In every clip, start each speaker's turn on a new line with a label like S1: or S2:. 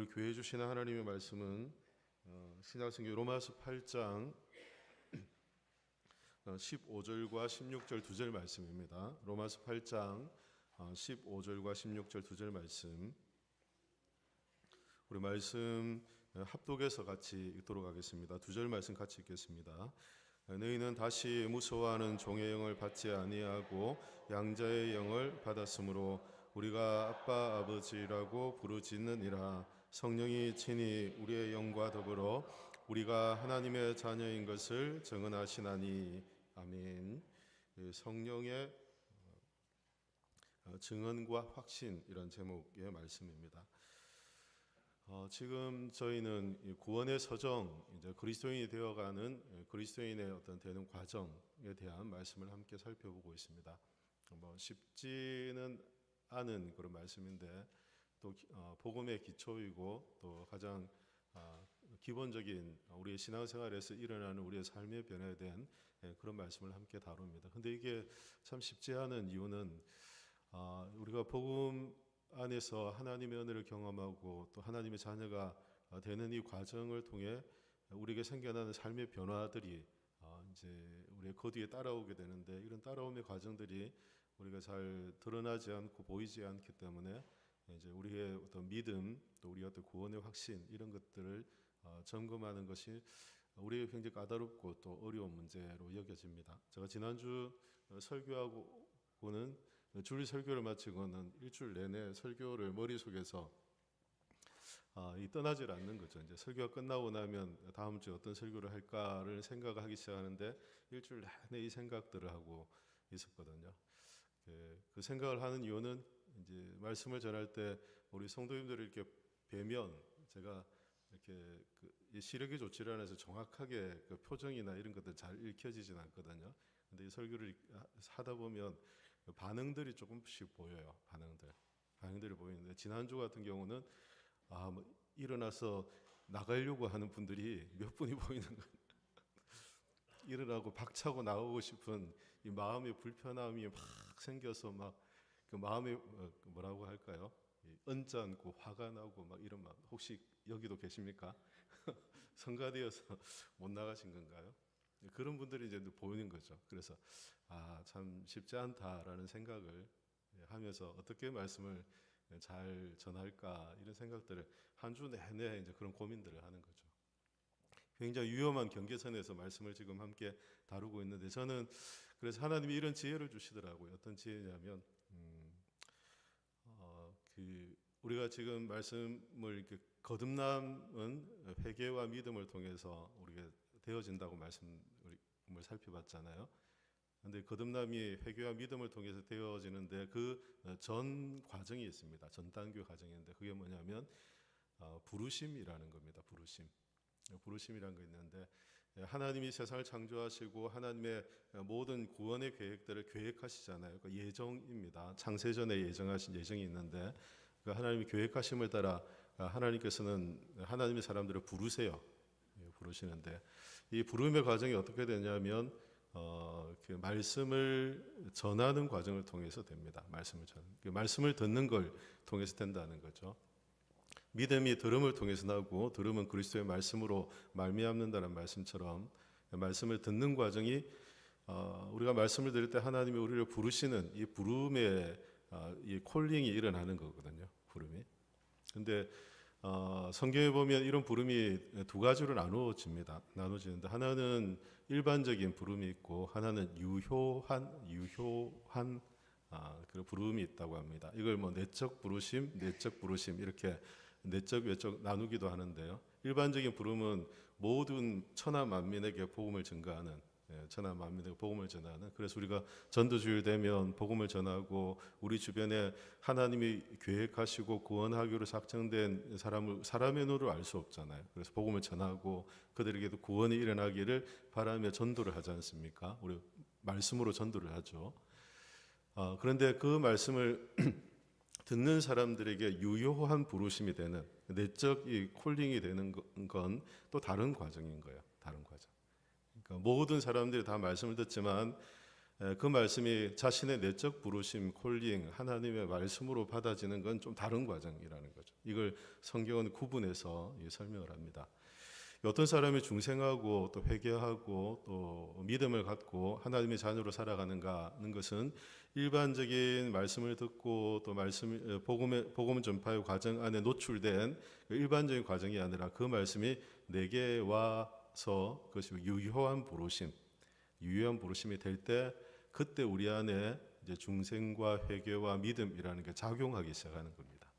S1: 오늘 교회 주시는 하나님의 말씀은 신약성경 로마서 8장 15절과 16절 두 절 말씀입니다. 로마서 8장 15절과 16절 두 절 말씀. 우리 말씀 합독해서 같이 읽도록 하겠습니다. 두 절 말씀 같이 읽겠습니다. 너희는 다시 무서워하는 종의 영을 받지 아니하고 양자의 영을 받았으므로 우리가 아빠 아버지라고 부르짖느니라. 성령이 친히 우리의 영과 더불어 우리가 하나님의 자녀인 것을 증언하시나니. 아멘. 성령의 증언과 확신, 이런 제목의 말씀입니다. 지금 저희는 구원의 서정, 이제 그리스도인이 되어가는 그리스도인의 어떤 되는 과정에 대한 말씀을 함께 살펴보고 있습니다. 쉽지는 않은 그런 말씀인데 또 복음의 기초이고 또 가장 기본적인 우리의 신앙생활에서 일어나는 우리의 삶의 변화에 대한 그런 말씀을 함께 다룹니다. 근데 이게 참 쉽지 않은 이유는 우리가 복음 안에서 하나님의 은혜를 경험하고 또 하나님의 자녀가 되는 이 과정을 통해 우리에게 생겨나는 삶의 변화들이 이제 우리의 거두에 따라오게 되는데, 이런 따라옴의 과정들이 우리가 잘 드러나지 않고 보이지 않기 때문에 이제 우리의 어떤 믿음, 또 우리의 어떤 구원의 확신, 이런 것들을 점검하는 것이 우리에게 굉장히 까다롭고 또 어려운 문제로 여겨집니다. 제가 지난주 설교하고는 주일 설교를 마치고는 일주일 내내 설교를 머릿속에서 떠나질 않는 거죠. 이제 설교가 끝나고 나면 다음 주에 어떤 설교를 할까를 생각하기 시작하는데 일주일 내내 이 생각들을 하고 있었거든요. 그 생각을 하는 이유는 이제 말씀을 전할 때 우리 성도님들을 이렇게 뵈면 제가 이렇게 시력이 좋지를 않아서 정확하게 그 표정이나 이런 것들 잘 읽혀지진 않거든요. 근데 이 설교를 하다 보면 반응들이 조금씩 보여요. 반응들이 보이는데, 지난주 같은 경우는 일어나서 나가려고 하는 분들이 몇 분이 보이는 거예요. 일어나고 박차고 나오고 싶은 이 마음의 불편함이 막 생겨서 막 그 마음에 뭐라고 할까요? 언짢고 화가 나고 막 이런 마음. 혹시 여기도 계십니까? 성가되어서 못 나가신 건가요? 그런 분들이 이제 보이는 거죠. 그래서 참 쉽지 않다라는 생각을 하면서 어떻게 말씀을 잘 전할까, 이런 생각들을 한 주 내내 이제 그런 고민들을 하는 거죠. 굉장히 위험한 경계선에서 말씀을 지금 함께 다루고 있는데, 저는 그래서 하나님이 이런 지혜를 주시더라고요. 어떤 지혜냐면 우리가 지금 말씀을 이렇게 거듭남은 회개와 믿음을 통해서 우리가 되어진다고 말씀을 살펴봤잖아요. 그런데 거듭남이 회개와 믿음을 통해서 되어지는데 그 전 과정이 있습니다. 전 단계 과정인데, 그게 뭐냐면 부르심이라는 겁니다. 부르심이라는 게 있는데, 하나님이 세상을 창조하시고 하나님의 모든 구원의 계획들을 계획하시잖아요. 그 예정입니다. 창세전에 예정하신 예정이 있는데, 그 하나님이 계획하심을 따라 하나님께서는 하나님의 사람들을 부르세요. 부르시는데, 이 부름의 과정이 어떻게 되냐면 그 말씀을 전하는 과정을 통해서 됩니다. 말씀을 듣는 걸 통해서 된다는 거죠. 믿음이 들음을 통해서 나오고 들음은 그리스도의 말씀으로 말미암는다는 말씀처럼, 말씀을 듣는 과정이 우리가 말씀을 들을 때 하나님이 우리를 부르시는 이 부름의 이 콜링이 일어나는 거거든요. 부름이. 근데 성경에 보면 이런 부름이 두 가지로 나눠지는데, 하나는 일반적인 부름이 있고 하나는 유효한 그런 부름이 있다고 합니다. 이걸 내적 부르심, 내적 부르심, 이렇게 내적 외적 나누기도 하는데요. 일반적인 부름은 모든 천하 만민에게 복음을 전하는, 그래서 우리가 전도주일 되면 복음을 전하고 우리 주변에 하나님이 계획하시고 구원하기로 작정된 사람의 눈으로 알 수 없잖아요. 그래서 복음을 전하고 그들에게도 구원이 일어나기를 바라며 전도를 하지 않습니까? 우리 말씀으로 전도를 하죠. 그런데 그 말씀을 듣는 사람들에게 유효한 부르심이 되는, 내적 이 콜링이 되는 건 또 다른 과정인 거예요. 다른 과정. 그러니까 모든 사람들이 다 말씀을 듣지만 그 말씀이 자신의 내적 부르심, 콜링, 하나님의 말씀으로 받아지는 건 좀 다른 과정이라는 거죠. 이걸 성경은 구분해서 설명을 합니다. 어떤 사람이 중생하고 또 회개하고 또 믿음을 갖고 하나님의 자녀로 살아가는가 하는 것은 일반적인 말씀을 듣고 또 복음 전파의 과정 안에 노출된 일반적인 과정이 아니라 그 말씀이 내게 와서 그것이 유효한 부르심이 될 때 그때 우리 안에 이제 중생과 회개와 믿음이라는 게 작용하기 시작하는 겁니다.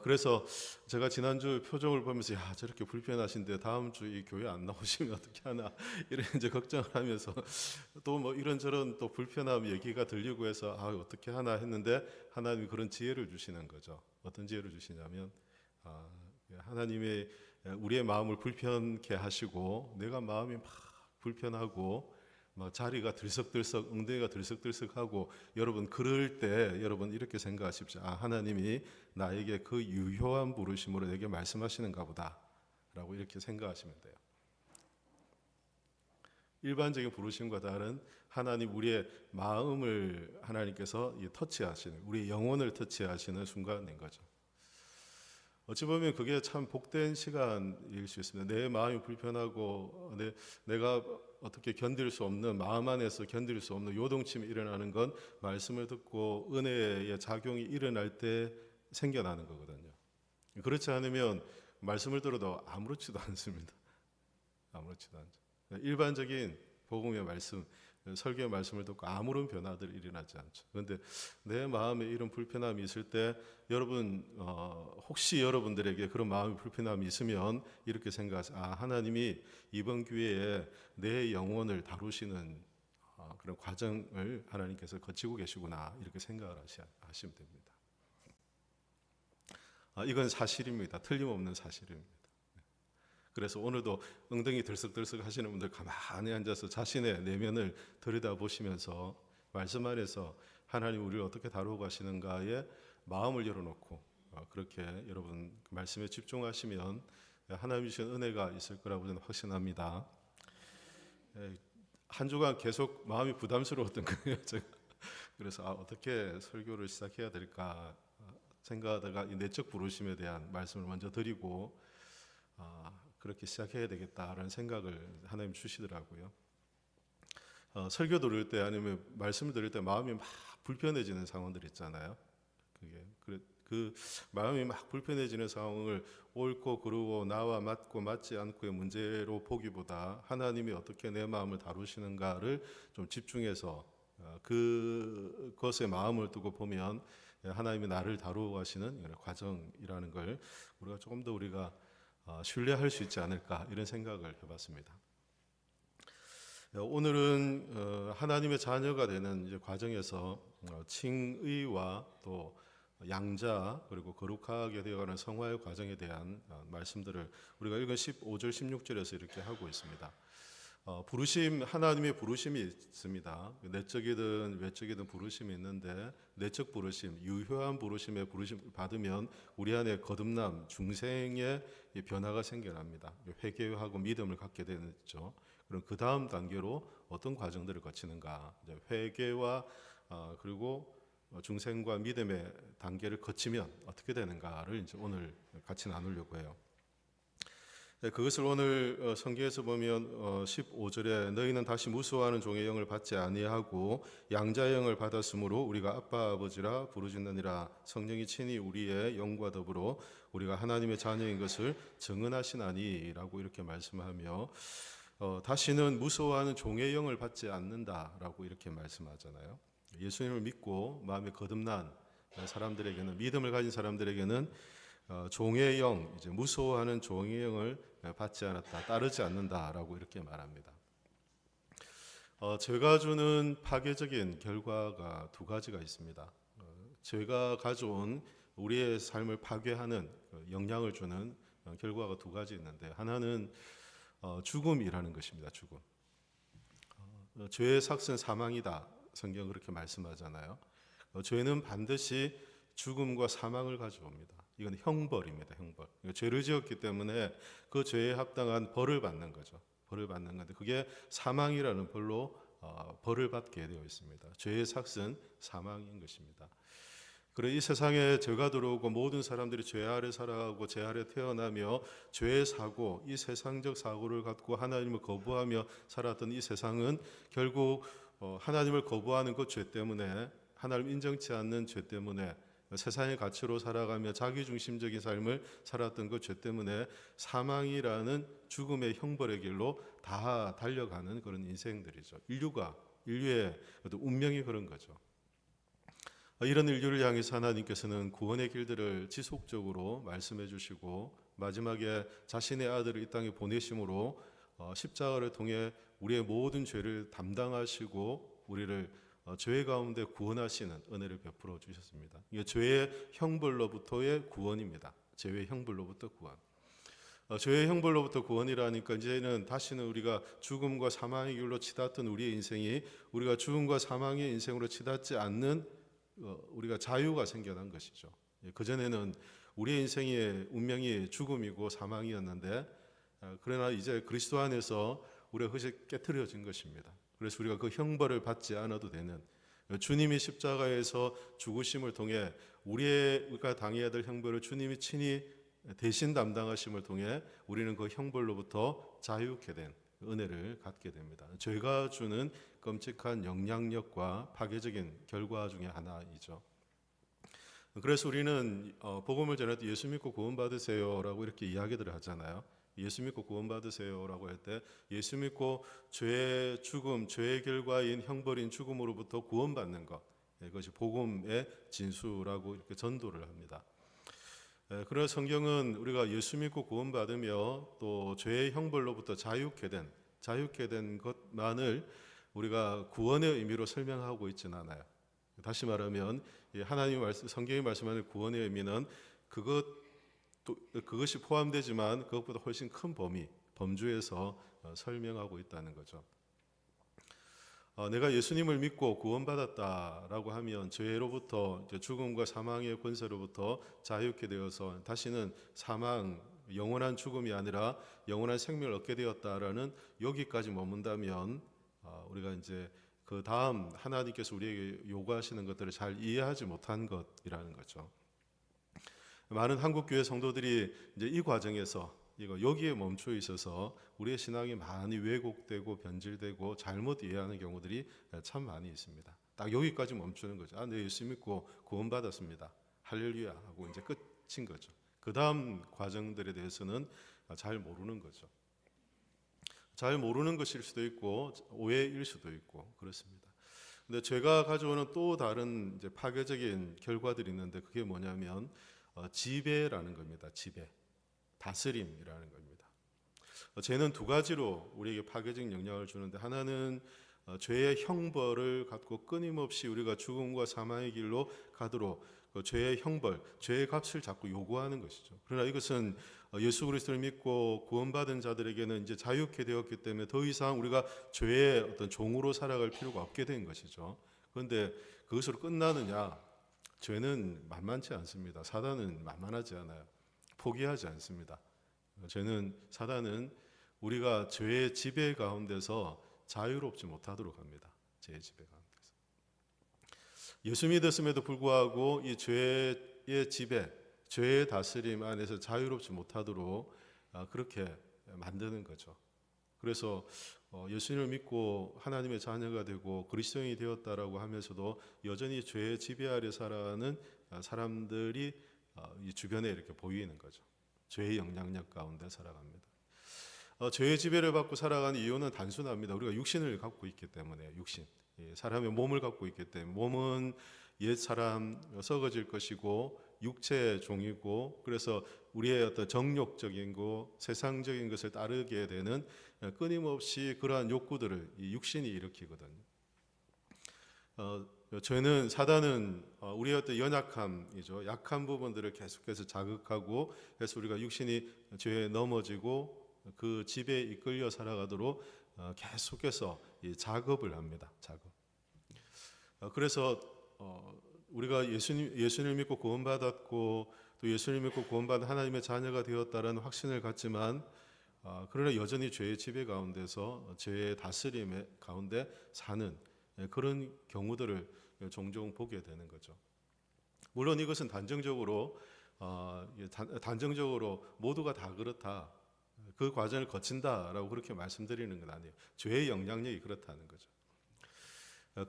S1: 그래서 제가 지난주 표정을 보면서 야 저렇게 불편하신데 다음 주 이 교회 안 나오시면 어떻게 하나 이런 이제 걱정을 하면서 또 뭐 이런저런 또 불편함 얘기가 들리고 해서 아 어떻게 하나 했는데 하나님이 그런 지혜를 주시는 거죠. 어떤 지혜를 주시냐면 하나님이 우리의 마음을 불편케 하시고 내가 마음이 막 불편하고 막 자리가 들썩들썩 엉덩이가 들썩들썩하고 여러분 그럴 때 여러분 이렇게 생각하십시오. 아 하나님이 나에게 그 유효한 부르심으로 내게 말씀하시는가 보다 라고 이렇게 생각하시면 돼요. 일반적인 부르심과 다른 하나님 우리의 마음을 하나님께서 터치하시는 우리의 영혼을 터치하시는 순간인 거죠. 어찌 보면 그게 참 복된 시간일 수 있습니다. 내 마음이 불편하고 내가 어떻게 견딜 수 없는 마음 안에서 견딜 수 없는 요동침이 일어나는 건 말씀을 듣고 은혜의 작용이 일어날 때 생겨나는 거거든요. 그렇지 않으면 말씀을 들어도 아무렇지도 않습니다. 아무렇지도 않죠. 일반적인 복음의 말씀, 설교의 말씀을 듣고 아무런 변화들이 일어나지 않죠. 그런데 내 마음에 이런 불편함이 있을 때 여러분 혹시 여러분들에게 그런 마음의 불편함이 있으면 이렇게 생각하세요. 아 하나님이 이번 기회에 내 영혼을 다루시는 그런 과정을 하나님께서 거치고 계시구나 이렇게 생각을 하시면 됩니다. 이건 사실입니다. 틀림없는 사실입니다. 그래서 오늘도 엉덩이 들썩들썩 하시는 분들 가만히 앉아서 자신의 내면을 들여다보시면서 말씀 안에서 하나님 우리를 어떻게 다루고 가시는가에 마음을 열어놓고 그렇게 여러분 말씀에 집중하시면 하나님 주신 은혜가 있을 거라고 저는 확신합니다. 한 주간 계속 마음이 부담스러웠던 거예요. 제가. 그래서 어떻게 설교를 시작해야 될까 생각하다가 이 내적 부르심에 대한 말씀을 먼저 드리고 그렇게 시작해야 되겠다라는 생각을 하나님 주시더라고요. 설교 들을 때 아니면 말씀을 들을 때 마음이 막 불편해지는 상황들 있잖아요. 그 마음이 막 불편해지는 상황을 옳고 그르고 나와 맞고 맞지 않고의 문제로 보기보다 하나님이 어떻게 내 마음을 다루시는가를 좀 집중해서 그것에 마음을 두고 보면 하나님이 나를 다루어 가시는 과정이라는 걸 우리가 조금 더 우리가 신뢰할 수 있지 않을까 이런 생각을 해봤습니다. 오늘은 하나님의 자녀가 되는 이제 과정에서 칭의와 또 양자 그리고 거룩하게 되어가는 성화의 과정에 대한 말씀들을 우리가 읽은 15절 16절에서 이렇게 하고 있습니다. 부르심 하나님의 부르심이 있습니다. 내적이든 외적이든 부르심이 있는데 내적 부르심, 유효한 부르심의 부르심 받으면 우리 안에 거듭남, 중생의 변화가 생겨납니다. 회개하고 믿음을 갖게 되죠. 그럼 그 다음 단계로 어떤 과정들을 거치는가? 회개와 그리고 중생과 믿음의 단계를 거치면 어떻게 되는가를 이제 오늘 같이 나누려고 해요. 그것을 오늘 성경에서 보면 15절에 너희는 다시 무수하는 종의 영을 받지 아니하고 양자의 영을 받았으므로 우리가 아빠 아버지라 부르짖느니라. 성령이 친히 우리의 영과 더불어 우리가 하나님의 자녀인 것을 증언하시나니라고 이렇게 말씀하며 다시는 무서워하는 종의 영을 받지 않는다라고 이렇게 말씀하잖아요. 예수님을 믿고 마음에 거듭난 사람들에게는 믿음을 가진 사람들에게는 종의 영, 이제 무서워하는 종의 영을 받지 않았다, 따르지 않는다라고 이렇게 말합니다. 죄가 주는 파괴적인 결과가 두 가지가 있습니다. 죄가 가져온 우리의 삶을 파괴하는 영향을 주는 결과가 두 가지 있는데 하나는 죽음이라는 것입니다. 죽음. 죄의 삭은 사망이다. 성경 그렇게 말씀하잖아요. 죄는 반드시 죽음과 사망을 가져옵니다. 이건 형벌입니다. 형벌. 죄를 지었기 때문에 그 죄에 합당한 벌을 받는 거죠. 벌을 받는 건데 그게 사망이라는 벌로 벌을 받게 되어 있습니다. 죄의 삭은 사망인 것입니다. 그래 이 세상에 죄가 들어오고 모든 사람들이 죄 아래 살아가고 죄 아래 태어나며 죄의 사고, 이 세상적 사고를 갖고 하나님을 거부하며 살았던 이 세상은 결국 하나님을 거부하는 그 죄 때문에, 하나님 인정치 않는 죄 때문에, 세상의 가치로 살아가며 자기중심적인 삶을 살았던 그 죄 때문에 사망이라는 죽음의 형벌의 길로 다 달려가는 그런 인생들이죠. 인류의 어떤 운명이 그런 거죠. 이런 인류를 향해서 하나님께서는 구원의 길들을 지속적으로 말씀해 주시고 마지막에 자신의 아들을 이 땅에 보내심으로 십자가를 통해 우리의 모든 죄를 담당하시고 우리를 죄 가운데 구원하시는 은혜를 베풀어 주셨습니다. 이게 죄의 형벌로부터의 구원입니다. 죄의 형벌로부터 구원. 죄의 형벌로부터 구원이라니까 이제는 다시는 우리가 죽음과 사망의 길로 치닫던 우리의 인생이 우리가 죽음과 사망의 인생으로 치닫지 않는 우리가 자유가 생겨난 것이죠. 그전에는 우리의 인생의 운명이 죽음이고 사망이었는데 그러나 이제 그리스도 안에서 우리가 그것이 깨트려진 것입니다. 그래서 우리가 그 형벌을 받지 않아도 되는, 주님이 십자가에서 죽으심을 통해 우리가 당해야 될 형벌을 주님이 친히 대신 담당하심을 통해 우리는 그 형벌로부터 자유케 된 은혜를 갖게 됩니다. 죄가 주는 끔찍한 영향력과 파괴적인 결과 중에 하나이죠. 그래서 우리는 복음을 전할 때 예수 믿고 구원받으세요라고 이렇게 이야기들을 하잖아요. 예수 믿고 구원받으세요라고 할 때 예수 믿고 죄의 죽음, 죄의 결과인 형벌인 죽음으로부터 구원받는 것, 이것이 복음의 진수라고 이렇게 전도를 합니다. 그래서 성경은 우리가 예수 믿고 구원받으며 또 죄의 형벌로부터 자유케 된 것만을 우리가 구원의 의미로 설명하고 있지는 않아요. 다시 말하면 성경이 말씀하는 구원의 의미는 그것이 포함되지만 그것보다 훨씬 큰 범주에서 설명하고 있다는 거죠. 내가 예수님을 믿고 구원받았다라고 하면 죄로부터, 죽음과 사망의 권세로부터 자유케 되어서 다시는 사망, 영원한 죽음이 아니라 영원한 생명을 얻게 되었다라는 여기까지 머문다면 우리가 이제 그 다음 하나님께서 우리에게 요구하시는 것들을 잘 이해하지 못한 것이라는 거죠. 많은 한국교회 성도들이 이제 이 과정에서 여기에 멈춰 있어서 우리의 신앙이 많이 왜곡되고 변질되고 잘못 이해하는 경우들이 참 많이 있습니다. 딱 여기까지 멈추는 거죠. 내 예수 믿고 구원받았습니다. 할렐루야 하고 이제 끝인 거죠. 그 다음 과정들에 대해서는 잘 모르는 거죠. 잘 모르는 것일 수도 있고 오해일 수도 있고 그렇습니다. 근데 죄가 가져오는 또 다른 이제 파괴적인 결과들이 있는데 그게 뭐냐면 지배라는 겁니다. 지배. 다스림이라는 겁니다. 죄는 두 가지로 우리에게 파괴적인 영향을 주는데 하나는 죄의 형벌을 갖고 끊임없이 우리가 죽음과 사망의 길로 가도록 죄의 형벌, 죄의 값을 자꾸 요구하는 것이죠. 그러나 이것은 예수 그리스도를 믿고 구원받은 자들에게는 이제 자유케 되었기 때문에 더 이상 우리가 죄의 어떤 종으로 살아갈 필요가 없게 된 것이죠. 그런데 그것으로 끝나느냐? 죄는 만만치 않습니다. 사단은 만만하지 않아요. 포기하지 않습니다. 사단은 우리가 죄의 지배 가운데서 자유롭지 못하도록 합니다. 죄의 지배 가운데서. 예수 믿었음에도 불구하고 이 죄의 지배, 죄의 다스림 안에서 자유롭지 못하도록 그렇게 만드는 거죠. 그래서 예수님을 믿고 하나님의 자녀가 되고 그리스도인이 되었다라고 하면서도 여전히 죄의 지배 아래 살아가는 사람들이 이 주변에 이렇게 보이는 거죠. 죄의 영향력 가운데 살아갑니다. 죄의 지배를 받고 살아가는 이유는 단순합니다. 우리가 육신을 갖고 있기 때문에, 사람의 몸을 갖고 있기 때문에, 몸은 옛 사람 썩어질 것이고 육체의 종이고, 그래서 우리의 어떤 정욕적인 거, 세상적인 것을 따르게 되는 끊임없이 그러한 욕구들을 이 육신이 일으키거든요. 사단은 우리의 어떤 연약함이죠. 약한 부분들을 계속해서 자극하고 해서 우리가 육신이 죄에 넘어지고 그 지배에 이끌려 살아가도록 계속해서 작업을 합니다. 그래서 우리가 예수님을 믿고 구원받았고 또 예수님을 믿고 구원받은 하나님의 자녀가 되었다라는 확신을 갖지만 그러나 여전히 죄의 지배 가운데서 죄의 다스림 가운데 사는 그런 경우들을 종종 보게 되는 거죠. 물론 이것은 단정적으로 모두가 다 그렇다, 그 과정을 거친다라고 그렇게 말씀드리는 건 아니에요. 죄의 영향력이 그렇다는 거죠.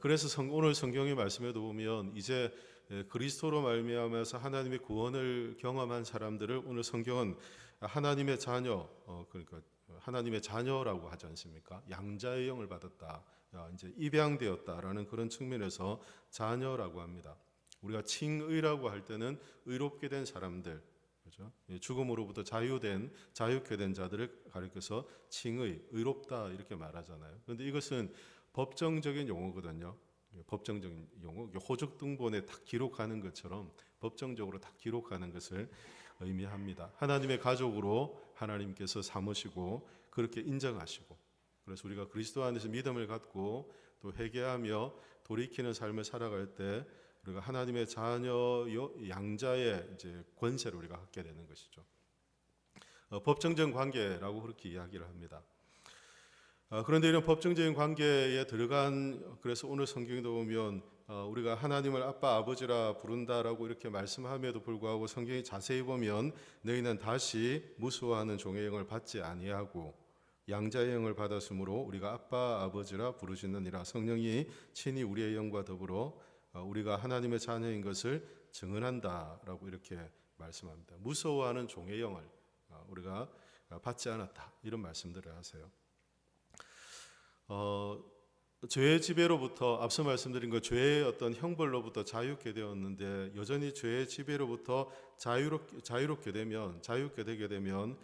S1: 그래서 오늘 성경의 말씀에도 보면 이제 그리스도로 말미암아서 하나님의 구원을 경험한 사람들을 오늘 성경은 하나님의 자녀, 그러니까 하나님의 자녀라고 하지 않습니까? 양자의 영을 받았다, 이제 입양되었다라는 그런 측면에서 자녀라고 합니다. 우리가 칭의라고 할 때는 의롭게 된 사람들, 그렇죠? 죽음으로부터 자유케 된 자들을 가리켜서 칭의, 의롭다 이렇게 말하잖아요. 그런데 이것은 법정적인 용어거든요. 법정적인 용어, 호적등본에 딱 기록하는 것처럼 법정적으로 딱 기록하는 것을 의미합니다. 하나님의 가족으로 하나님께서 삼으시고 그렇게 인정하시고, 그래서 우리가 그리스도 안에서 믿음을 갖고 또 회개하며 돌이키는 삶을 살아갈 때 우리가 하나님의 자녀, 양자의 이제 권세를 우리가 갖게 되는 것이죠. 법정적 관계라고 그렇게 이야기를 합니다. 그런데 이런 법정적인 관계에 그래서 오늘 성경에도 보면 우리가 하나님을 아빠 아버지라 부른다라고 이렇게 말씀함에도 불구하고 성경이 자세히 보면 너희는 다시 무수하는 종의 영을 받지 아니하고 양자의 영을 받았으므로 우리가 아빠 아버지라 부르시느니라. 성령이 친히 우리의 영과 더불어 우리가 하나님의 자녀인 것을 증언한다라고 이렇게 말씀합니다. 무서워하는 종의 영을 우리가 받지 않았다, 이런 말씀들을 하세요. 죄의 지배로부터 앞서 말씀드린 것, 죄의 어떤 형벌로부터 자유케 되었는데 여전히 죄의 지배로부터 자유롭게 되게 되면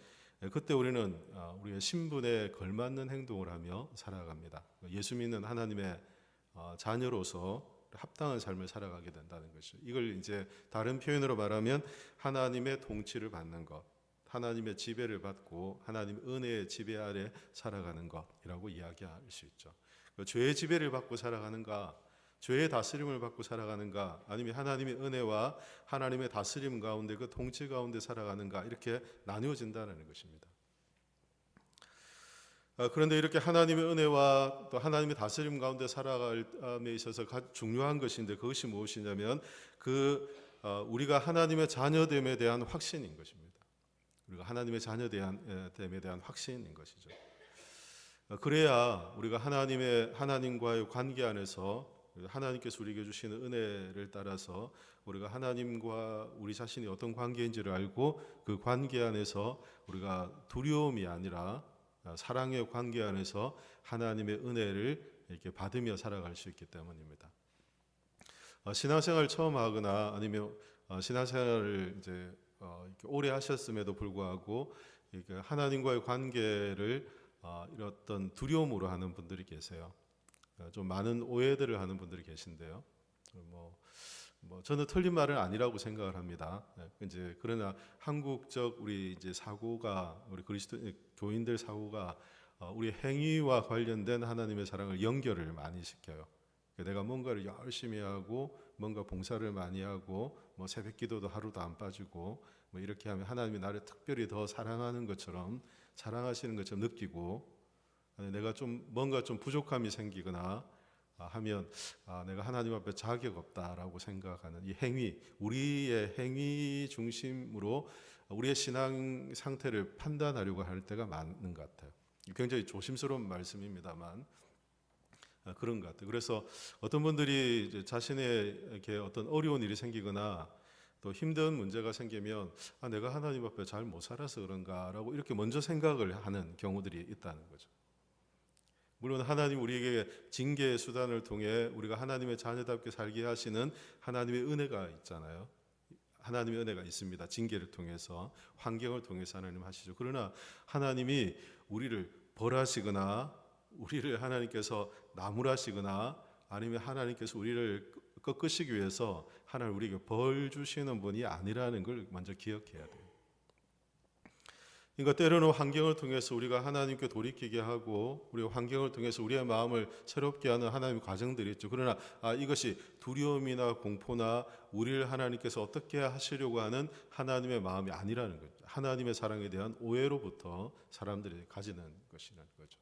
S1: 그때 우리는 우리의 신분에 걸맞는 행동을 하며 살아갑니다. 예수 믿는 하나님의 자녀로서 합당한 삶을 살아가게 된다는 것이죠. 이걸 이제 다른 표현으로 말하면 하나님의 통치를 받는 것, 하나님의 지배를 받고 하나님의 은혜의 지배 아래 살아가는 것이라고 이야기할 수 있죠. 죄의 지배를 받고 살아가는가, 죄의 다스림을 받고 살아가는가, 아니면 하나님의 은혜와 하나님의 다스림 가운데 그 통치 가운데 살아가는가, 이렇게 나뉘어진다는 것입니다. 그런데 이렇게 하나님의 은혜와 또 하나님의 다스림 가운데 살아감에 있어서 중요한 것인데 그것이 무엇이냐면 우리가 하나님의 자녀됨에 대한 확신인 것입니다. 우리가 하나님의 자녀됨에 대한 확신인 것이죠. 그래야 우리가 하나님과의 관계 안에서 하나님께서 우리에게 주시는 은혜를 따라서 우리가 하나님과 우리 자신이 어떤 관계인지를 알고 그 관계 안에서 우리가 두려움이 아니라 사랑의 관계 안에서 하나님의 은혜를 이렇게 받으며 살아갈 수 있기 때문입니다. 신앙생활 처음 하거나 아니면 신앙생활을 이제 이렇게 오래 하셨음에도 불구하고 하나님과의 관계를 이런 어떤 두려움으로 하는 분들이 계세요. 좀 많은 오해들을 하는 분들이 계신데요. 저는 틀린 말은 아니라고 생각을 합니다. 이제 그러나 한국적 우리 이제 사고가, 우리 그리스도 교인들 사고가 우리 행위와 관련된 하나님의 사랑을 연결을 많이 시켜요. 내가 뭔가를 열심히 하고 뭔가 봉사를 많이 하고 새벽기도도 하루도 안 빠지고 이렇게 하면 하나님이 나를 특별히 더 사랑하는 것처럼, 사랑하시는 것처럼 느끼고, 내가 뭔가 좀 부족함이 생기거나 하면 내가 하나님 앞에 자격 없다라고 생각하는 이 행위, 우리의 행위 중심으로 우리의 신앙 상태를 판단하려고 할 때가 많은 것 같아요. 굉장히 조심스러운 말씀입니다만 그런 것 같아요. 그래서 어떤 분들이 이제 자신에게 어떤 어려운 일이 생기거나 또 힘든 문제가 생기면 내가 하나님 앞에 잘 못 살아서 그런가라고 이렇게 먼저 생각을 하는 경우들이 있다는 거죠. 물론 하나님 우리에게 징계의 수단을 통해 우리가 하나님의 자녀답게 살게 하시는 하나님의 은혜가 있잖아요. 하나님의 은혜가 있습니다. 징계를 통해서, 환경을 통해서 하나님 하시죠. 그러나 하나님이 우리를 벌하시거나 우리를 하나님께서 나무라시거나 아니면 하나님께서 우리를 꺾으시기 위해서 하나님 우리에게 벌 주시는 분이 아니라는 걸 먼저 기억해야 돼요. 그러니까 때로는 환경을 통해서 우리가 하나님께 돌이키게 하고 우리가 환경을 통해서 우리의 마음을 새롭게 하는 하나님의 과정들이 있죠. 그러나 이것이 두려움이나 공포나 우리를 하나님께서 어떻게 하시려고 하는 하나님의 마음이 아니라는 거죠. 하나님의 사랑에 대한 오해로부터 사람들이 가지는 것이라는 거죠.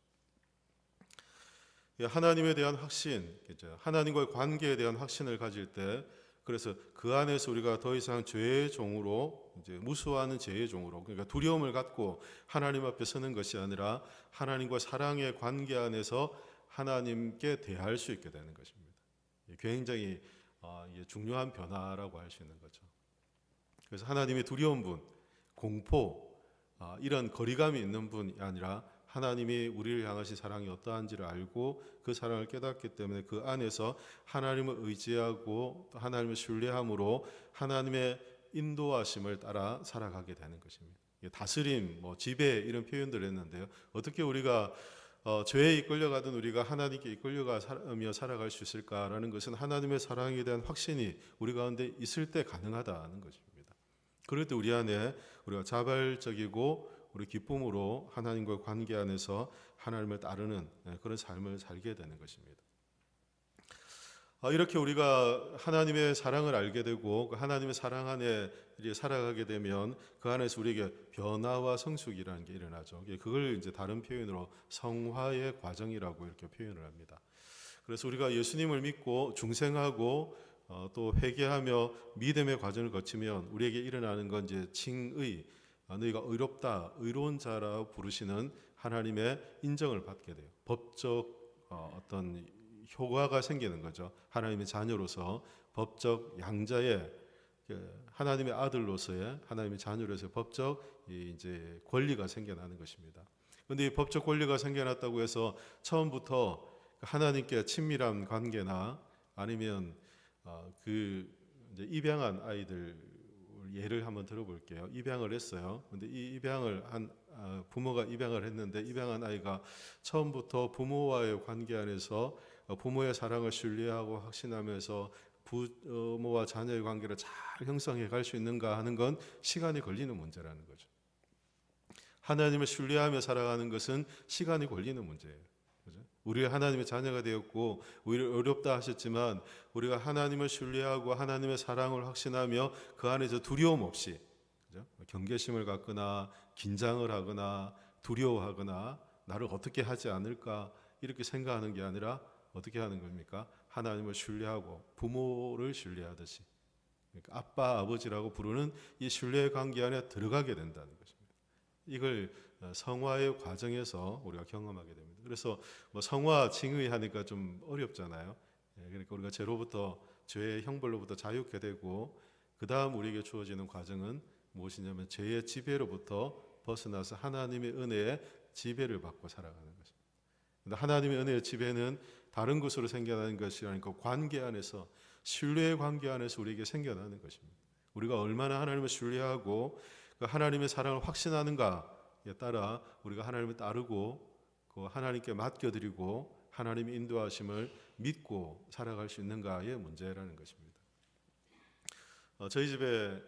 S1: 하나님에 대한 확신, 하나님과의 관계에 대한 확신을 가질 때, 그래서 그 안에서 우리가 더 이상 죄의 종으로, 무수하는 죄의 종으로, 그러니까 두려움을 갖고 하나님 앞에 서는 것이 아니라 하나님과 사랑의 관계 안에서 하나님께 대할 수 있게 되는 것입니다. 굉장히 중요한 변화라고 할 수 있는 거죠. 그래서 하나님의 두려운 분, 공포, 이런 거리감이 있는 분이 아니라 하나님이 우리를 향하신 사랑이 어떠한지를 알고 그 사랑을 깨닫기 때문에 그 안에서 하나님을 의지하고 또 하나님을 신뢰함으로 하나님의 인도하심을 따라 살아가게 되는 것입니다. 다스림, 지배 이런 표현들을 했는데요. 어떻게 우리가 죄에 이끌려가던 우리가 하나님께 이끌려가며 살아갈 수 있을까라는 것은 하나님의 사랑에 대한 확신이 우리 가운데 있을 때 가능하다는 것입니다. 그럴 때 우리 안에 우리가 자발적이고 우리 기쁨으로 하나님과의 관계 안에서 하나님을 따르는 그런 삶을 살게 되는 것입니다. 이렇게 우리가 하나님의 사랑을 알게 되고 하나님의 사랑 안에 살아가게 되면 그 안에서 우리에게 변화와 성숙이라는 게 일어나죠. 그걸 이제 다른 표현으로 성화의 과정이라고 이렇게 표현을 합니다. 그래서 우리가 예수님을 믿고 중생하고 또 회개하며 믿음의 과정을 거치면 우리에게 일어나는 건 이제 칭의, 너희가 의롭다, 의로운 자라 부르시는 하나님의 인정을 받게 돼요. 법적 어떤 효과가 생기는 거죠. 하나님의 자녀로서 법적 양자의 하나님의 아들로서의 하나님의 자녀로서의 법적 이제 권리가 생겨나는 것입니다. 그런데 이 법적 권리가 생겨났다고 해서 처음부터 하나님께 친밀한 관계나 아니면 그 이제 입양한 아이들 예를 한번 들어볼게요. 입양을 했어요. 근데 이 입양을 한 부모가 입양을 했는데 입양한 아이가 처음부터 부모와의 관계 안에서 부모의 사랑을 신뢰하고 확신하면서 부모와 자녀의 관계를 잘 형성해 갈 수 있는가 하는 건 시간이 걸리는 문제라는 거죠. 하나님을 신뢰하며 살아가는 것은 시간이 걸리는 문제예요. 우리가 하나님의 자녀가 되었고 우리를 어렵다 하셨지만 우리가 하나님을 신뢰하고 하나님의 사랑을 확신하며 그 안에서 두려움 없이 경계심을 갖거나 긴장을 하거나 두려워하거나 나를 어떻게 하지 않을까 이렇게 생각하는 게 아니라 어떻게 하는 겁니까? 하나님을 신뢰하고 부모를 신뢰하듯이, 그러니까 아빠 아버지라고 부르는 이 신뢰의 관계 안에 들어가게 된다는 것입니다. 이걸 성화의 과정에서 우리가 경험하게 됩니다. 그래서 성화, 칭의 하니까 좀 어렵잖아요. 그러니까 우리가 죄로부터, 죄의 형벌로부터 자유케 되고 그 다음 우리에게 주어지는 과정은 무엇이냐면 죄의 지배로부터 벗어나서 하나님의 은혜의 지배를 받고 살아가는 것입니다. 그런데 하나님의 은혜의 지배는 다른 것으로 생겨나는 것이 아니고 관계 안에서, 신뢰의 관계 안에서 우리에게 생겨나는 것입니다. 우리가 얼마나 하나님을 신뢰하고 그 하나님의 사랑을 확신하는가에 따라 우리가 하나님을 따르고 그 하나님께 맡겨드리고 하나님의 인도하심을 믿고 살아갈 수 있는가의 문제라는 것입니다. 저희 집에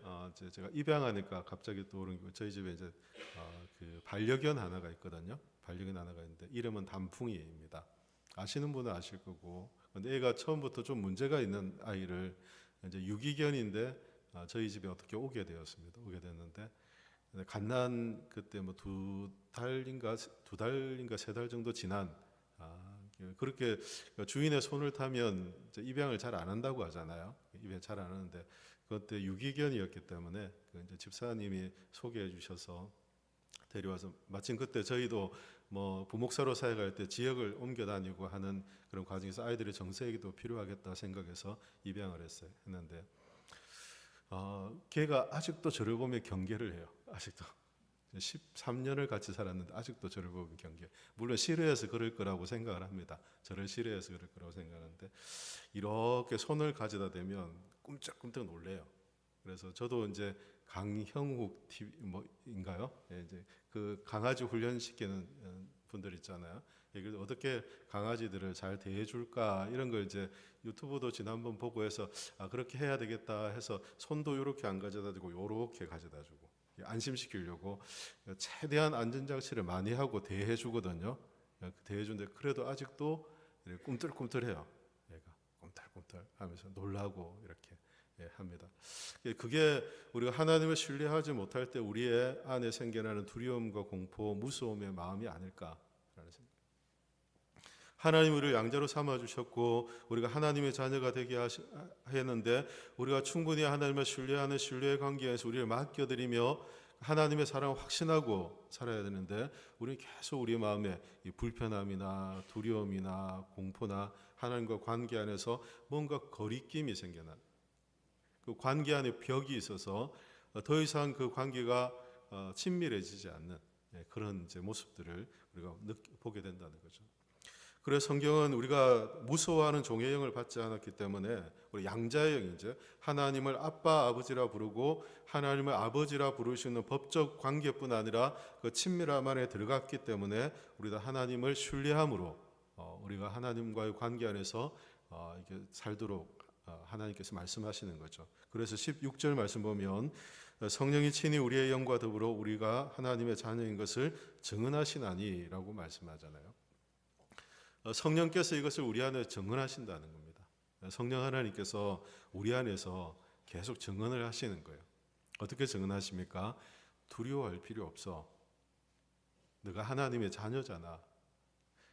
S1: 제가 입양하니까 갑자기 떠오른 게 저희 집에 이제 그 반려견 하나가 있거든요. 반려견 하나가 있는데 이름은 단풍이입니다. 아시는 분은 아실 거고, 근데 애가 처음부터 좀 문제가 있는 아이를 이제 유기견인데 저희 집에 어떻게 오게 되었습니다. 오게 됐는데 갓난 그때 뭐 두 달인가 세 달 정도 지난 그렇게 주인의 손을 타면 입양을 잘 안 한다고 하잖아요. 입양 잘 안 하는데 그때 유기견이었기 때문에 이제 집사님이 소개해 주셔서 데려와서 마침 그때 저희도 뭐 부목사로 사역할 때 지역을 옮겨 다니고 하는 그런 과정에서 아이들의 정서에도 필요하겠다 생각해서 입양을 했는데 걔가 아직도 저를 보면 경계를 해요. 아직도 13년을 같이 살았는데 아직도 저를 보면 경계. 물론 싫어해서 그럴 거라고 생각을 합니다. 저를 싫어해서 그럴 거라고 생각하는데 이렇게 손을 가져다 대면 끔찍끔찍 놀래요. 그래서 저도 이제 강형욱 TV인가요? 이제 그 강아지 훈련시키는 분들 있잖아요. 그래서 어떻게 강아지들을 잘 대해줄까 이런 걸 이제 유튜브도 지난번 보고 해서 그렇게 해야 되겠다 해서 손도 이렇게 안 가져다 주고 이렇게 가져다 주고 안심시키려고 최대한 안전장치를 많이 하고 대해 주거든요. 대해 주는데 그래도 아직도 꿈틀꿈틀해요. 얘가 꿈틀꿈틀 하면서 놀라고 이렇게 합니다. 그게 우리가 하나님을 신뢰하지 못할 때 우리의 안에 생겨나는 두려움과 공포, 무서움의 마음이 아닐까라는 생각. 하나님 우리를 양자로 삼아주셨고 우리가 하나님의 자녀가 되게 했는데 우리가 충분히 하나님을 신뢰하는 신뢰의 관계에서 우리를 맡겨드리며 하나님의 사랑을 확신하고 살아야 되는데 우리는 계속 우리의 마음에 이 불편함이나 두려움이나 공포나 하나님과 관계 안에서 뭔가 거리낌이 생겨난 그 관계 안에 벽이 있어서 더 이상 그 관계가 친밀해지지 않는 그런 이제 모습들을 우리가 보게 된다는 거죠. 그래서 성경은 우리가 무서워하는 종의 영을 받지 않았기 때문에 우리 양자의 영이죠. 하나님을 아빠 아버지라 부르고 하나님을 아버지라 부르시는 법적 관계뿐 아니라 그 친밀함 안에 들어갔기 때문에 우리가 하나님을 신뢰함으로 우리가 하나님과의 관계 안에서 이렇게 살도록 하나님께서 말씀하시는 거죠. 그래서 16절 말씀 보면 성령이 친히 우리의 영과 더불어 우리가 하나님의 자녀인 것을 증언하시나니라고 말씀하잖아요. 성령께서 이것을 우리 안에 증언하신다는 겁니다. 성령 하나님께서 우리 안에서 계속 증언을 하시는 거예요. 어떻게 증언하십니까? 두려워할 필요 없어. 너가 하나님의 자녀잖아.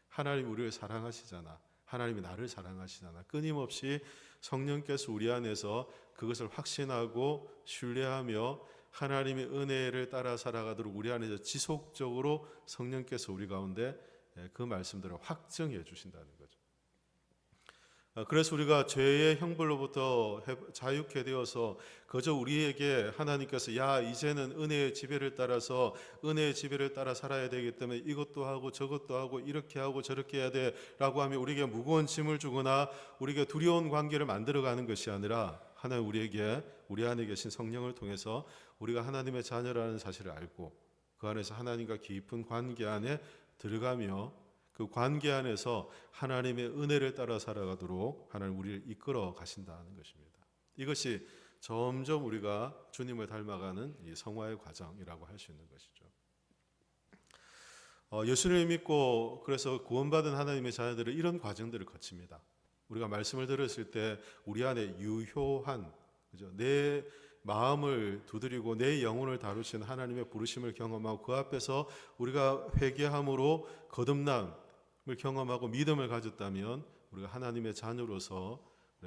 S1: 하나님 우리를 사랑하시잖아. 하나님이 나를 사랑하시잖아. 끊임없이 성령께서 우리 안에서 그것을 확신하고 신뢰하며 하나님의 은혜를 따라 살아가도록 우리 안에서 지속적으로 성령께서 우리 가운데 그 말씀들을 확증해 주신다는 거죠. 그래서 우리가 죄의 형벌로부터 자유케 되어서 그저 우리에게 하나님께서 야 이제는 은혜의 지배를 따라서 은혜의 지배를 따라 살아야 되기 때문에 이것도 하고 저것도 하고 이렇게 하고 저렇게 해야 돼라고 하면 우리에게 무거운 짐을 주거나 우리에게 두려운 관계를 만들어가는 것이 아니라 하나님 우리에게 우리 안에 계신 성령을 통해서 우리가 하나님의 자녀라는 사실을 알고 그 안에서 하나님과 깊은 관계 안에 들어가며 그 관계 안에서 하나님의 은혜를 따라 살아가도록 하나님 우리를 이끌어 가신다는 것입니다. 이것이 점점 우리가 주님을 닮아가는 이 성화의 과정이라고 할 수 있는 것이죠. 예수님을 믿고 그래서 구원받은 하나님의 자녀들은 이런 과정들을 거칩니다. 우리가 말씀을 들었을 때 우리 안에 유효한 그죠? 내 마음을 두드리고 내 영혼을 다루시는 하나님의 부르심을 경험하고 그 앞에서 우리가 회개함으로 거듭남을 경험하고 믿음을 가졌다면 우리가 하나님의 자녀로서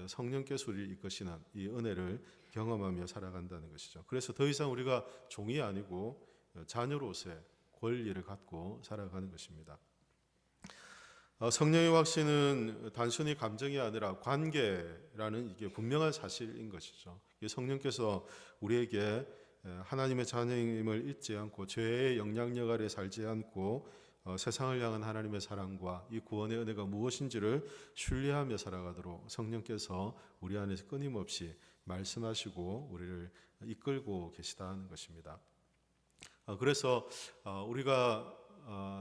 S1: 성령께서 우리를 이끄시는 이 은혜를 경험하며 살아간다는 것이죠. 그래서 더 이상 우리가 종이 아니고 자녀로서의 권리를 갖고 살아가는 것입니다. 성령의 확신은 단순히 감정이 아니라 관계라는 이게 분명한 사실인 것이죠. 성령께서 우리에게 하나님의 자녀임을 잊지 않고 죄의 영향력 아래 살지 않고 세상을 향한 하나님의 사랑과 이 구원의 은혜가 무엇인지를 신뢰하며 살아가도록 성령께서 우리 안에서 끊임없이 말씀하시고 우리를 이끌고 계시다는 것입니다. 그래서 우리가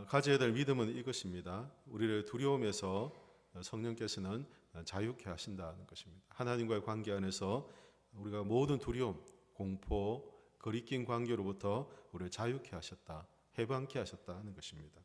S1: 가져야 될 믿음은 이것입니다. 우리를 두려움에서 성령께서는 자유케 하신다는 것입니다. 하나님과의 관계 안에서 우리가 모든 두려움, 공포, 거리낀 관계로부터 우리를 자유케 하셨다, 해방케 하셨다 하는 것입니다.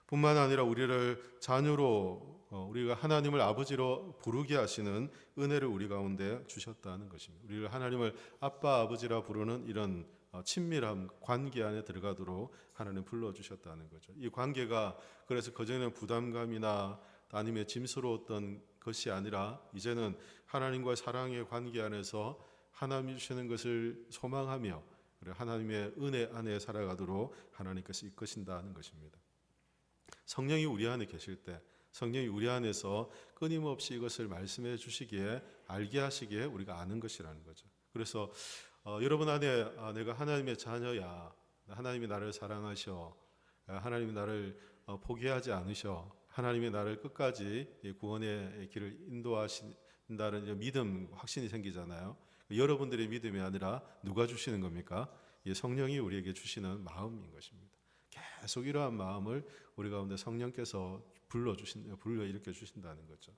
S1: 뿐만 아니라 우리를 자녀로 우리가 하나님을 아버지로 부르게 하시는 은혜를 우리 가운데 주셨다는 것입니다. 우리를 하나님을 아빠 아버지라 부르는 이런 친밀한 관계 안에 들어가도록 하나님 불러주셨다는 거죠. 이 관계가 그래서 그전에는 부담감이나 아니면 짐스러웠던 것이 아니라 이제는 하나님과의 사랑의 관계 안에서 하나님이 주시는 것을 소망하며 하나님의 은혜 안에 살아가도록 하나님께서 이끄신다는 것입니다. 성령이 우리 안에 계실 때 성령이 우리 안에서 끊임없이 이것을 말씀해 주시기에 알게 하시기에 우리가 아는 것이라는 거죠. 그래서 여러분 안에 내가 하나님의 자녀야, 하나님이 나를 사랑하셔, 하나님이 나를 포기하지 않으셔, 하나님이 나를 끝까지 구원의 길을 인도하신다는 믿음, 확신이 생기잖아요. 여러분들의 믿음이 아니라 누가 주시는 겁니까? 성령이 우리에게 주시는 마음인 것입니다. 계속 이러한 마음을 우리 가운데 성령께서 불러 일으켜 주신다는 거죠.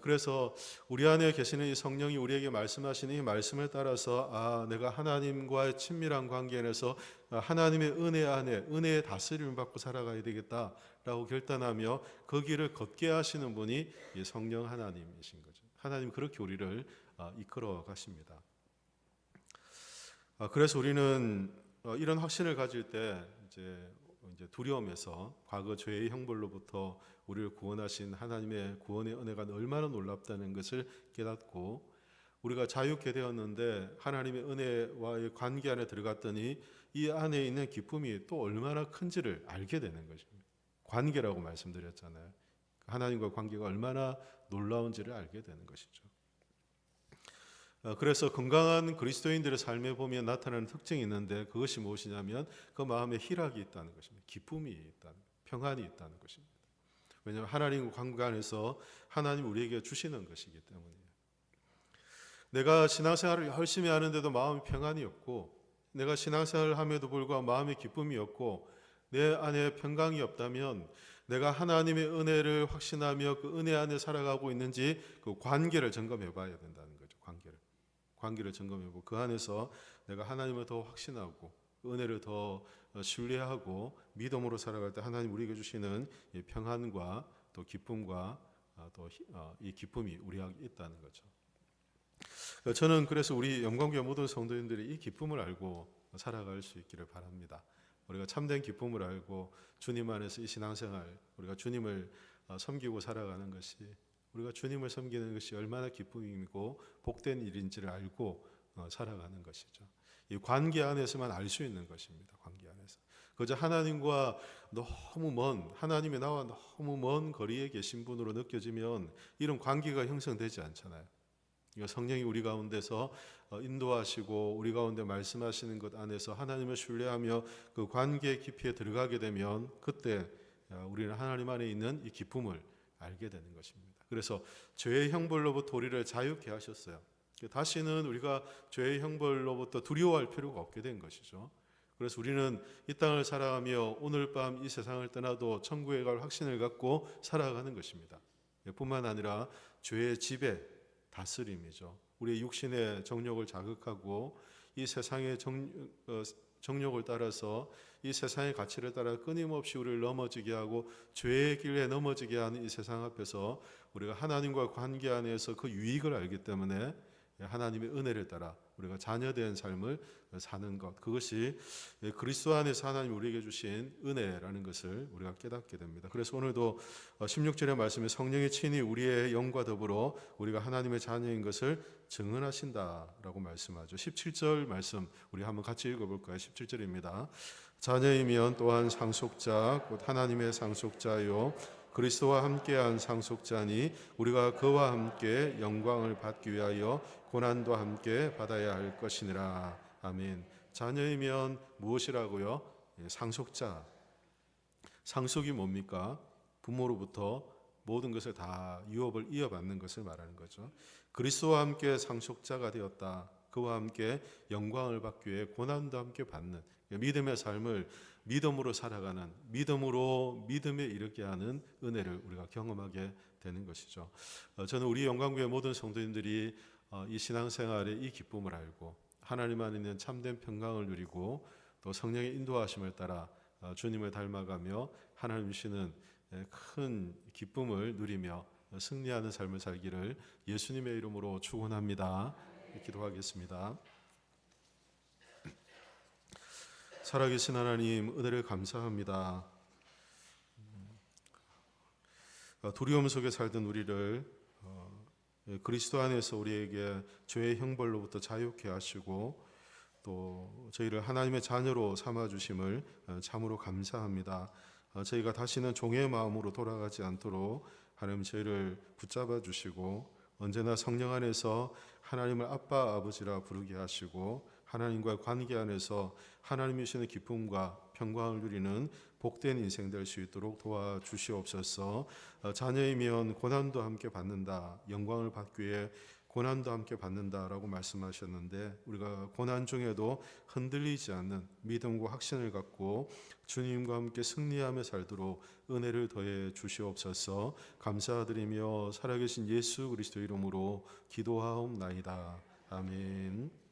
S1: 그래서 우리 안에 계시는 이 성령이 우리에게 말씀하시는 이 말씀을 따라서 내가 하나님과의 친밀한 관계 안에서 하나님의 은혜 안에 은혜의 다스림을 받고 살아가야 되겠다라고 결단하며 그 길을 걷게 하시는 분이 이 성령 하나님이신 거죠. 하나님 그렇게 우리를 이끌어 가십니다. 그래서 우리는 이런 확신을 가질 때 이제 두려움에서 과거 죄의 형벌로부터 우리를 구원하신 하나님의 구원의 은혜가 얼마나 놀랍다는 것을 깨닫고 우리가 자유케 되었는데 하나님의 은혜와의 관계 안에 들어갔더니 이 안에 있는 기쁨이 또 얼마나 큰지를 알게 되는 것입니다. 관계라고 말씀드렸잖아요. 하나님과 관계가 얼마나 놀라운지를 알게 되는 것이죠. 그래서 건강한 그리스도인들의 삶에 보면 나타나는 특징이 있는데 그것이 무엇이냐면 그 마음에 희락이 있다는 것입니다. 기쁨이 있다는, 평안이 있다는 것입니다. 왜냐하면 하나님과 관계 안에서 하나님 우리에게 주시는 것이기 때문이에요. 내가 신앙생활을 열심히 하는데도 마음이 평안이 없고 내가 신앙생활을 함에도 불구하고 마음에 기쁨이 없고 내 안에 평강이 없다면 내가 하나님의 은혜를 확신하며 그 은혜 안에 살아가고 있는지 그 관계를 점검해 봐야 된다는 거죠. 관계를 점검해보고 그 안에서 내가 하나님을 더 확신하고 은혜를 더 신뢰하고 믿음으로 살아갈 때 하나님 우리에게 주시는 이 평안과 또 기쁨과 또 이 기쁨이 우리에게 있다는 거죠. 저는 그래서 우리 영광교회 모든 성도님들이 이 기쁨을 알고 살아갈 수 있기를 바랍니다. 우리가 참된 기쁨을 알고 주님 안에서 이 신앙생활 우리가 주님을 섬기고 살아가는 것이 우리가 주님을 섬기는 것이 얼마나 기쁨이고 복된 일인지를 알고 살아가는 것이죠. 이 관계 안에서만 알 수 있는 것입니다. 관계 안에서. 그저 하나님과 너무 먼, 하나님이 나와 너무 먼 거리에 계신 분으로 느껴지면 이런 관계가 형성되지 않잖아요. 성령이 우리 가운데서 인도하시고 우리 가운데 말씀하시는 것 안에서 하나님을 신뢰하며 그 관계 깊이에 들어가게 되면 그때 우리는 하나님 안에 있는 이 기쁨을 알게 되는 것입니다. 그래서 죄의 형벌로부터 우리를 자유케 하셨어요. 다시는 우리가 죄의 형벌로부터 두려워할 필요가 없게 된 것이죠. 그래서 우리는 이 땅을 살아가며 오늘 밤 이 세상을 떠나도 천국에 갈 확신을 갖고 살아가는 것입니다. 뿐만 아니라 죄의 지배, 다스림이죠. 우리의 육신의 정욕을 자극하고 이 세상의 정욕을 따라서 이 세상의 가치를 따라 끊임없이 우리를 넘어지게 하고 죄의 길에 넘어지게 하는 이 세상 앞에서 우리가 하나님과 관계 안에서 그 유익을 알기 때문에 하나님의 은혜를 따라 우리가 자녀된 삶을 사는 것, 그것이 그리스도 안에서 하나님 우리에게 주신 은혜라는 것을 우리가 깨닫게 됩니다. 그래서 오늘도 16절의 말씀에 성령이 친히 우리의 영과 더불어 우리가 하나님의 자녀인 것을 증언하신다라고 말씀하죠. 17절 말씀 우리 한번 같이 읽어볼까요? 17절입니다. 자녀이면 또한 상속자 곧 하나님의 상속자요 그리스도와 함께한 상속자니 우리가 그와 함께 영광을 받기 위하여 고난도 함께 받아야 할 것이니라. 아멘. 자녀이면 무엇이라고요? 상속자. 상속이 뭡니까? 부모로부터 모든 것을 다 유업을 이어받는 것을 말하는 거죠. 그리스도와 함께 상속자가 되었다. 그와 함께 영광을 받기 위해 고난도 함께 받는 믿음의 삶을 믿음으로 살아가는 믿음으로 믿음에 이르게 하는 은혜를 우리가 경험하게 되는 것이죠. 저는 우리 영광교회 모든 성도님들이 이 신앙생활의 이 기쁨을 알고 하나님 안에 있는 참된 평강을 누리고 또 성령의 인도하심을 따라 주님을 닮아가며 하나님 주시는 큰 기쁨을 누리며 승리하는 삶을 살기를 예수님의 이름으로 축원합니다. 기도하겠습니다. 살아계신 하나님 은혜를 감사합니다. 두려움 속에 살던 우리를 그리스도 안에서 우리에게 죄의 형벌로부터 자유케 하시고 또 저희를 하나님의 자녀로 삼아주심을 참으로 감사합니다. 저희가 다시는 종의 마음으로 돌아가지 않도록 하나님 저희를 붙잡아 주시고 언제나 성령 안에서 하나님을 아빠 아버지라 부르게 하시고 하나님과의 관계 안에서 하나님이 주시는 기쁨과 평강을 누리는 복된 인생 될 수 있도록 도와주시옵소서. 자녀이면 고난도 함께 받는다. 영광을 받기 위해 고난도 함께 받는다라고 말씀하셨는데 우리가 고난 중에도 흔들리지 않는 믿음과 확신을 갖고 주님과 함께 승리하며 살도록 은혜를 더해 주시옵소서. 감사드리며 살아계신 예수 그리스도 이름으로 기도하옵나이다. 아멘.